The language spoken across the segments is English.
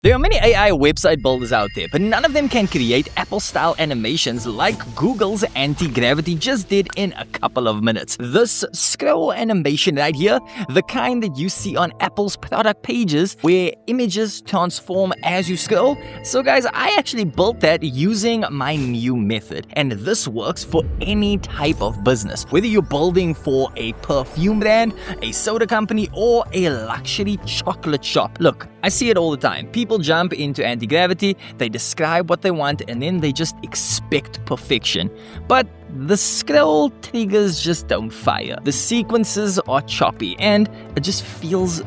There are many AI website builders out there, but none of them can create Apple-style animations like Google's Antigravity just did in a couple of minutes. This scroll animation right here, the kind that you see on Apple's product pages where images transform as you scroll. So guys, I actually built that using my new method, and this works for any type of business. Whether you're building for a perfume brand, a soda company, or a luxury chocolate shop. Look, I see it all the time. People jump into Antigravity, they describe what they want, and then they just expect perfection. But the scroll triggers just don't fire. The sequences are choppy, and it just feels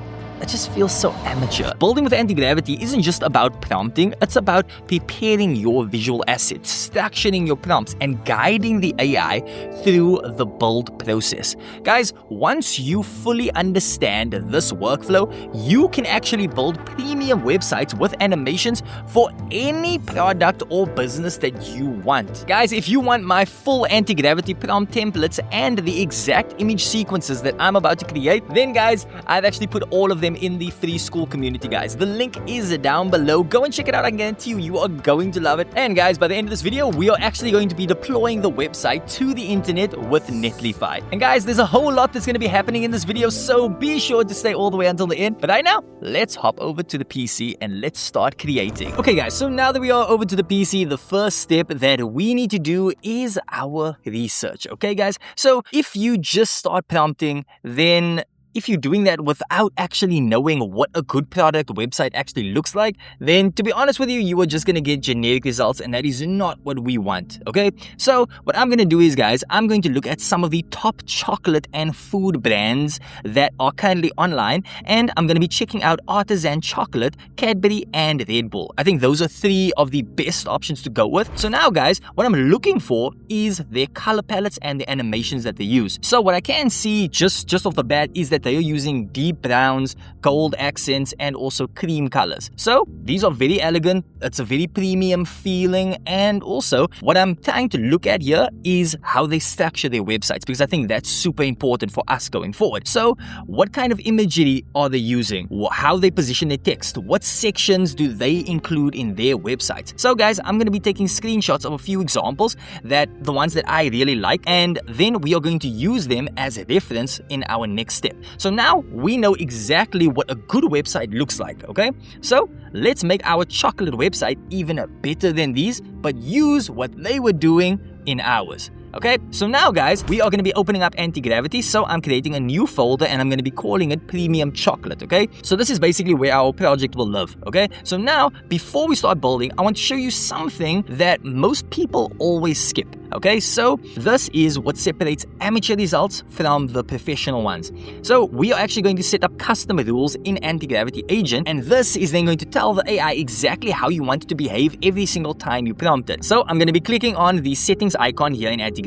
so amateur. Building with Antigravity isn't just about prompting, it's about preparing your visual assets, structuring your prompts, and guiding the AI through the build process. Guys, once you fully understand this workflow, you can actually build premium websites with animations for any product or business that you want. Guys, if you want my full Antigravity prompt templates and the exact image sequences that I'm about to create, then guys, I've actually put all of them in the free school community, guys. The link is down below. Go and check it out. I guarantee you are going to love it. And guys, by the end of this video, we are actually going to be deploying the website to the internet with Netlify. And guys, there's a whole lot that's going to be happening in this video, so be sure to stay all the way until the end. But right now, let's hop over to the PC and let's start creating. Okay guys, so now that we are over to the PC, the first step that we need to do is our research. Okay guys, so if you just start prompting, then if you're doing that without actually knowing what a good product website actually looks like, then to be honest with you, you are just going to get generic results, and that is not what we want, okay? So what I'm going to do is, guys, I'm going to look at some of the top chocolate and food brands that are currently online, and I'm going to be checking out Artisan Chocolate, Cadbury, and Red Bull. I think those are three of the best options to go with. So now, guys, what I'm looking for is their color palettes and the animations that they use. So what I can see just off the bat is that they are using deep browns, gold accents, and also cream colors. So these are very elegant, it's a very premium feeling, and also what I'm trying to look at here is how they structure their websites, because I think that's super important for us going forward. So what kind of imagery are they using? How they position their text? What sections do they include in their websites? So guys, I'm going to be taking screenshots of a few examples, the ones that I really like, and then we are going to use them as a reference in our next step. So now we know exactly what a good website looks like, okay? So let's make our chocolate website even better than these, but use what they were doing in ours. Okay, so now guys, we are going to be opening up Antigravity, so I'm creating a new folder and I'm going to be calling it Premium Chocolate, okay? So this is basically where our project will live, okay? So now, before we start building, I want to show you something that most people always skip, okay? So this is what separates amateur results from the professional ones. So we are actually going to set up custom rules in Antigravity Agent, and this is then going to tell the AI exactly how you want it to behave every single time you prompt it. So I'm going to be clicking on the settings icon here in Antigravity,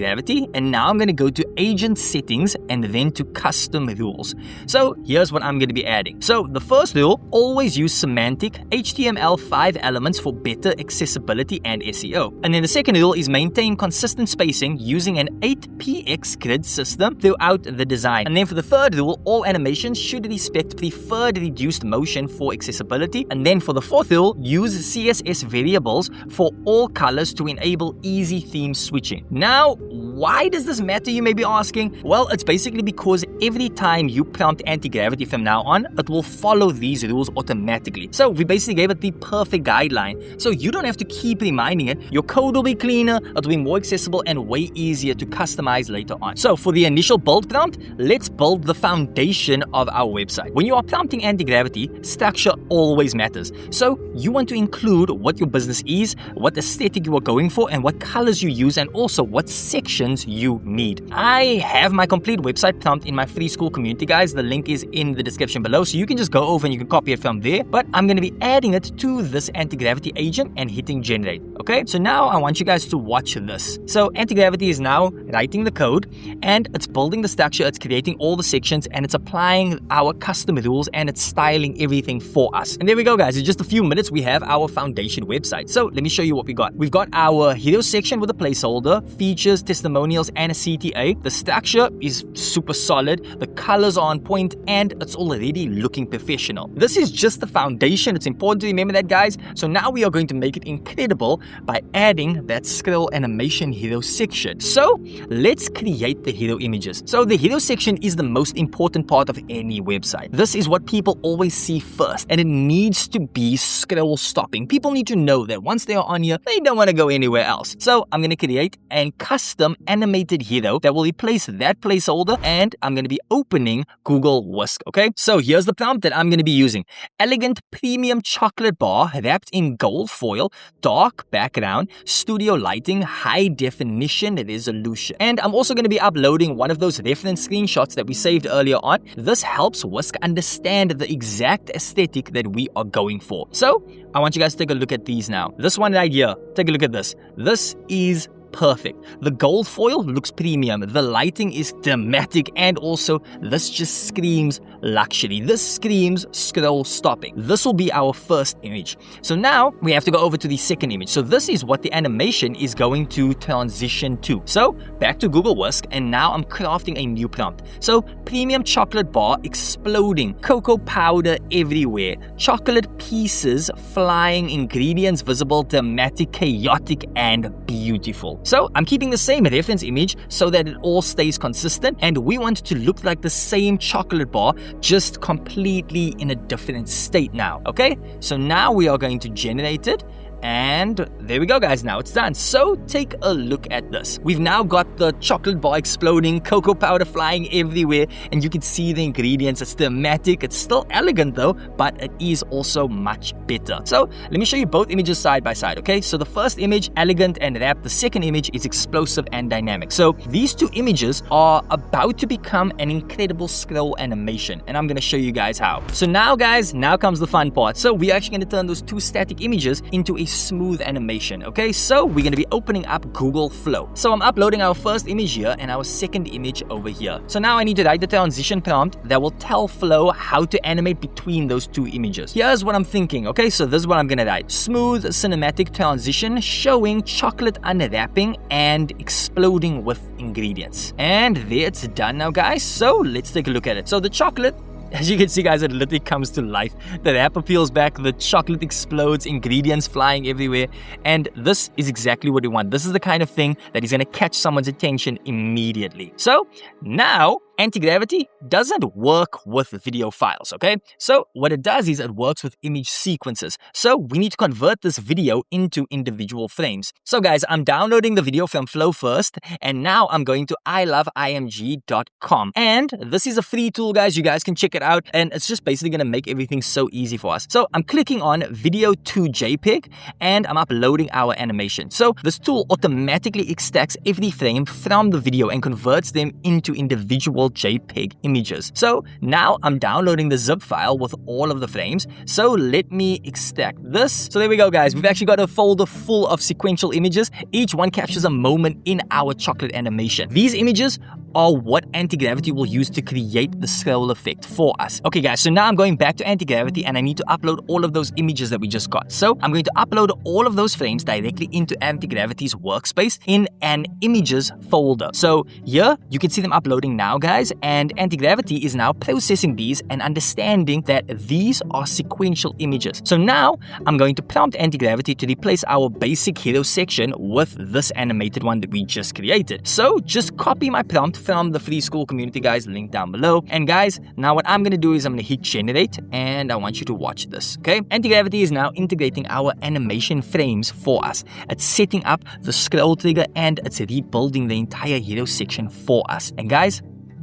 and now I'm going to go to Agent Settings and then to Custom Rules. So here's what I'm going to be adding. So the first rule, always use semantic HTML5 elements for better accessibility and SEO. And then the second rule is maintain consistent spacing using an 8px grid system throughout the design. And then for the third rule, all animations should respect preferred reduced motion for accessibility. And then for the fourth rule, use CSS variables for all colors to enable easy theme switching. Now, why does this matter, you may be asking? Well, it's basically because every time you prompt Antigravity from now on, it will follow these rules automatically. So we basically gave it the perfect guideline. So you don't have to keep reminding it. Your code will be cleaner, it'll be more accessible, and way easier to customize later on. So for the initial build prompt, let's build the foundation of our website. When you are prompting Antigravity, structure always matters. So you want to include what your business is, what aesthetic you are going for, and what colors you use, and also what sections you need. I have my complete website prompt in my free school community, guys. The link is in the description below, so you can just go over and you can copy it from there. But I'm going to be adding it to this Antigravity agent and hitting generate. Okay, so now I want you guys to watch this. So Antigravity is now writing the code, and it's building the structure, it's creating all the sections, and it's applying our custom rules, and it's styling everything for us. And there we go, guys. In just a few minutes, we have our foundation website. So let me show you what we got. We've got our hero section with a placeholder, features, testimonials, testimonials and a CTA. The structure is super solid, the colors are on point, and it's already looking professional. This is just the foundation. It's important to remember that, guys. So now we are going to make it incredible by adding that scroll animation hero section. So let's create the hero images. So the hero section is the most important part of any website. This is what people always see first, and it needs to be scroll stopping. People need to know that once they are on here, they don't want to go anywhere else. So I'm going to create a custom animated hero that will replace that placeholder, and I'm going to be opening Google Whisk, okay? So here's the prompt that I'm going to be using. Elegant premium chocolate bar wrapped in gold foil, dark background, studio lighting, high definition resolution. And I'm also going to be uploading one of those reference screenshots that we saved earlier on. This helps Whisk understand the exact aesthetic that we are going for. So I want you guys to take a look at these now. This one right here, take a look at this. This is perfect. The gold foil looks premium, the lighting is dramatic, and also this just screams luxury. This screams scroll stopping. This will be our first image. So now we have to go over to the second image. So this is what the animation is going to transition to. So back to Google Whisk, and now I'm crafting a new prompt. So premium chocolate bar exploding, cocoa powder everywhere, chocolate pieces flying, ingredients visible, dramatic, chaotic, and beautiful. So I'm keeping the same reference image so that it all stays consistent, and we want it to look like the same chocolate bar, just completely in a different state now, okay? So now we are going to generate it, and there we go, guys. Now it's done. So take a look at this. We've now got the chocolate bar exploding, cocoa powder flying everywhere, and you can see the ingredients. It's dramatic. It's still elegant though, but it is also much better. So let me show you both images side by side, okay? So the first image, elegant and wrapped. The second image is explosive and dynamic. So these two images are about to become an incredible scroll animation, and I'm going to show you guys how. So now, guys, now comes the fun part. So we're actually going to turn those two static images into a smooth animation, okay? So we're going to be opening up Google Flow. So I'm uploading our first image here and our second image over here. So now I need to write the transition prompt that will tell Flow how to animate between those two images. Here's what I'm thinking, okay? So this is what I'm going to write. Smooth cinematic transition showing chocolate unwrapping and exploding with ingredients. And there it's done now, guys. So let's take a look at it. So the chocolate, as you can see, guys, it literally comes to life. The wrapper peels back, the chocolate explodes, ingredients flying everywhere, and this is exactly what we want. This is the kind of thing that is going to catch someone's attention immediately. So now Antigravity doesn't work with video files, okay? So what it does is it works with image sequences. So we need to convert this video into individual frames. So guys, I'm downloading the video from Flow first, and now I'm going to iloveimg.com. And this is a free tool, guys. You guys can check it out, and it's just basically going to make everything so easy for us. So I'm clicking on video to JPEG, and I'm uploading our animation. So this tool automatically extracts every frame from the video and converts them into individual JPEG images. So now I'm downloading the zip file with all of the frames. So let me extract this. So there we go, guys. We've actually got a folder full of sequential images. Each one captures a moment in our chocolate animation. These images are what Antigravity will use to create the scroll effect for us. Okay, guys, so now I'm going back to Antigravity and I need to upload all of those images that we just got. So I'm going to upload all of those frames directly into Antigravity's workspace in an images folder. So here you can see them uploading now, guys, and Antigravity is now processing these and understanding that these are sequential images. So now I'm going to prompt Antigravity to replace our basic hero section with this animated one that we just created. So just copy my prompt from the free school community, guys, link down below. And guys, now what I'm going to do is I'm going to hit generate, and I want you to watch this, okay? Antigravity is now integrating our animation frames for us. It's setting up the scroll trigger and it's rebuilding the entire hero section for us. And guys,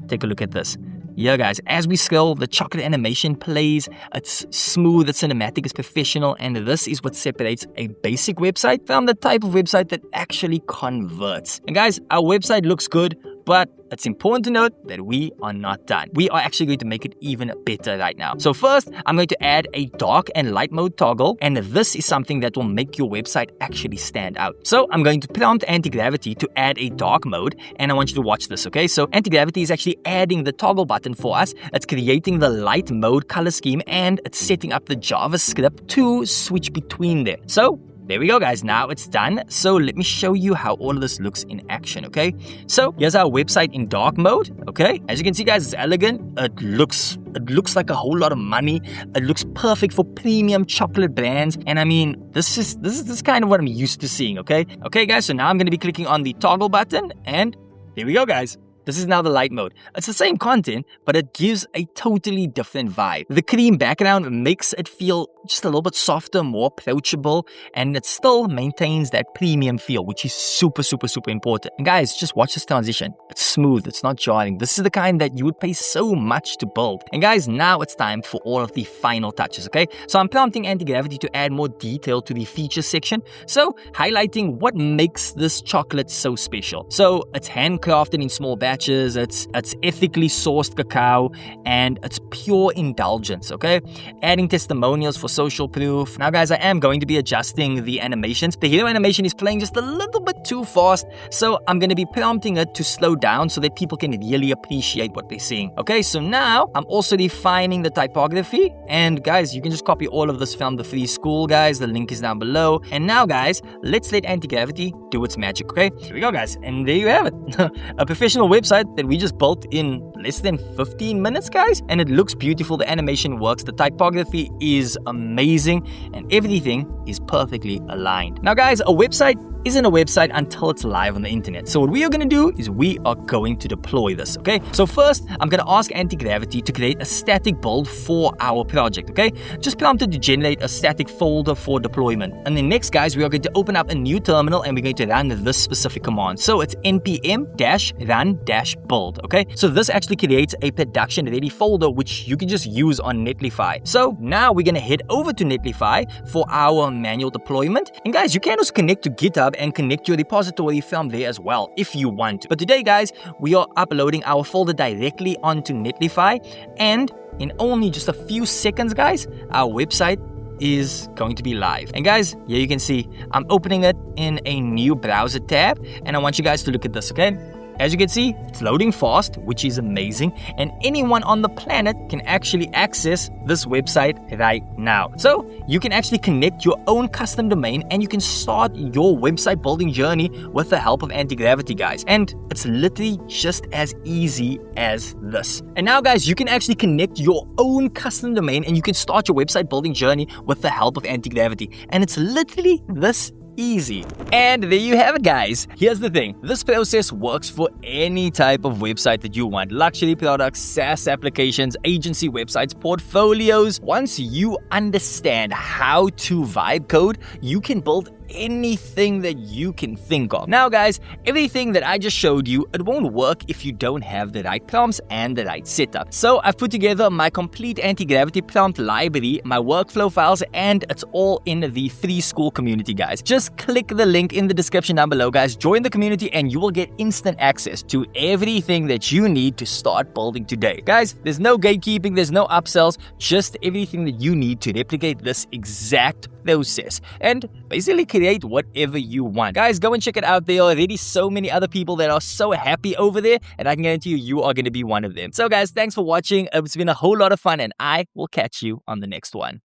take a look at this. Yeah, guys, as we scroll, the chocolate animation plays. It's smooth, it's cinematic, it's professional, and this is what separates a basic website from the type of website that actually converts. And guys, our website looks good, but it's important to note that we are not done. We are actually going to make it even better right now. So first, I'm going to add a dark and light mode toggle, and this is something that will make your website actually stand out. So I'm going to prompt Antigravity to add a dark mode, and I want you to watch this, okay? So Antigravity is actually adding the toggle button for us. It's creating the light mode color scheme, and it's setting up the JavaScript to switch between them. So there we go, guys. Now it's done. So let me show you how all of this looks in action, okay? So here's our website in dark mode, okay? As you can see, guys, it's elegant. It looks like a whole lot of money. It looks perfect for premium chocolate brands. And I mean, this is kind of what I'm used to seeing, okay? Okay, guys, so now I'm going to be clicking on the toggle button, and there we go, guys. This is now the light mode. It's the same content, but it gives a totally different vibe. The cream background makes it feel just a little bit softer, more approachable, and it still maintains that premium feel, which is super, super, super important. And guys, just watch this transition. It's smooth, it's not jarring. This is the kind that you would pay so much to build. And guys, now it's time for all of the final touches, okay? So I'm prompting Antigravity to add more detail to the features section. So highlighting what makes this chocolate so special. So it's handcrafted in small batches. It's ethically sourced cacao, and it's pure indulgence, okay? Adding testimonials for social proof. Now, guys, I am going to be adjusting the animations. The hero animation is playing just a little bit too fast, so I'm going to be prompting it to slow down so that people can really appreciate what they're seeing. Okay, so now I'm also defining the typography, and guys, you can just copy all of this from the free school, guys. The link is down below. And now, guys, let's let Antigravity do its magic, okay? Here we go, guys, and there you have it. A professional website that we just built in less than 15 minutes, guys, and it looks beautiful. The animation works, the typography is amazing, and everything is perfectly aligned. Now, guys, a website isn't a website until it's live on the internet. So what we are going to do is we are going to deploy this, okay? So first, I'm going to ask Antigravity to create a static build for our project, okay? Just prompt it to generate a static folder for deployment. And then next, guys, we are going to open up a new terminal and we're going to run this specific command. So it's npm-run-build, okay? So this actually creates a production-ready folder which you can just use on Netlify. So now we're going to head over to Netlify for our manual deployment. And guys, you can also connect to GitHub and connect your repository from there as well if you want to. But today, guys, we are uploading our folder directly onto Netlify, and in only just a few seconds, guys, our website is going to be live. And guys, here you can see I'm opening it in a new browser tab, and I want you guys to look at this, okay? As you can see, it's loading fast, which is amazing, and anyone on the planet can actually access this website right now. So you can actually connect your own custom domain and you can start your website building journey with the help of Antigravity, guys. And it's literally just as easy as this. And now, guys, you can actually connect your own custom domain and you can start your website building journey with the help of Antigravity. And it's literally this easy. And there you have it, guys. Here's the thing. This process works for any type of website that you want. Luxury products, SaaS applications, agency websites, portfolios. Once you understand how to vibe code, you can build anything that you can think of. Now, guys, everything that I just showed you, it won't work if you don't have the right prompts and the right setup. So I've put together my complete Antigravity prompt library, my workflow files, and it's all in the free school community, guys. Just click the link in the description down below, guys. Join the community and you will get instant access to everything that you need to start building today. Guys, there's no gatekeeping, there's no upsells, just everything that you need to replicate this exact process and basically create whatever you want. Guys, go and check it out. There are already so many other people that are so happy over there, and I can guarantee you are going to be one of them. So guys, thanks for watching. It's been a whole lot of fun, and I will catch you on the next one.